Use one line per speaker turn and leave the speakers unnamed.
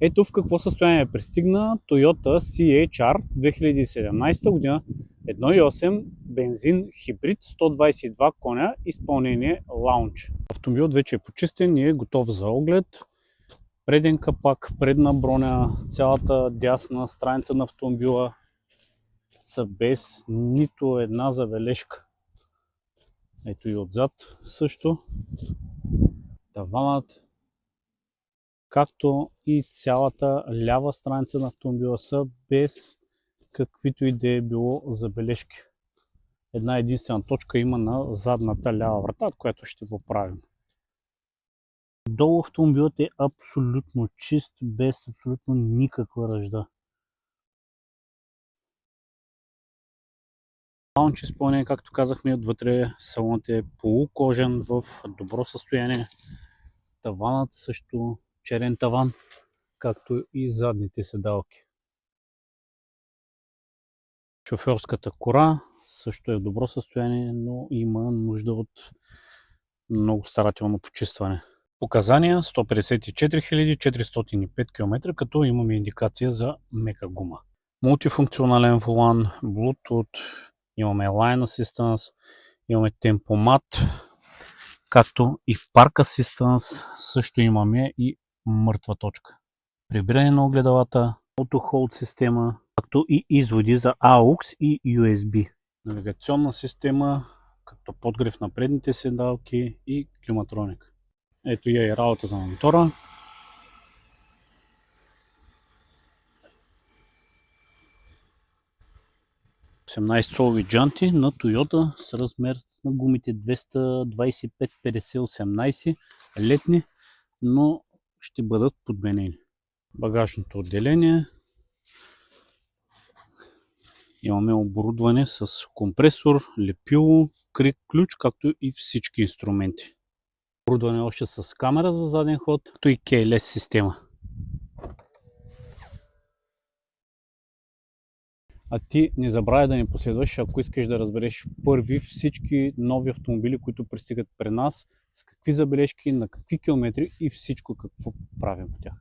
Ето в какво състояние пристигна Toyota CHR 2017 година, 1.8 бензин хибрид, 122 коня, изпълнение лаунч. Автомобилът вече е почистен и е готов за оглед. Преден капак, предна броня, цялата дясна страница на автомобила са без нито една забележка. Ето и отзад също. Таванът, както и цялата лява страница на автомобила са без каквито и да е било забележки. Една единствена точка има на задната лява врата, от която ще поправим. Долу автомобилът е абсолютно чист, без абсолютно никаква ръжда. Лаунч изпълнение, както казахме, отвътре салонът е полукожен, в добро състояние. Таванът също черен таван, както и задните седалки. Шофьорската кора също е в добро състояние, но има нужда от много старателно почистване. Показания 154 405 км, като имаме индикация за мека гума. Мултифункционален волан, Bluetooth, имаме Line Assistance, имаме темпомат, както и Park Assistance, също имаме и мъртва точка. Прибиране на огледалата, Auto Hold система, както и изводи за AUX и USB. Навигационна система, както подгрев на предните седалки и климатроник. Ето я и работата на мотора. Солови джанти на Toyota с размер на гумите 225-50-18 летни, но ще бъдат подменени. Багажното отделение. Имаме оборудване с компресор, лепило, крик ключ, както и всички инструменти. Оборудване още с камера за заден ход, както и keyless система. А ти не забравяй да ни последваш, ако искаш да разбереш първи всички нови автомобили, които пристигат при нас, с какви забележки, на какви километри и всичко какво правим по тях.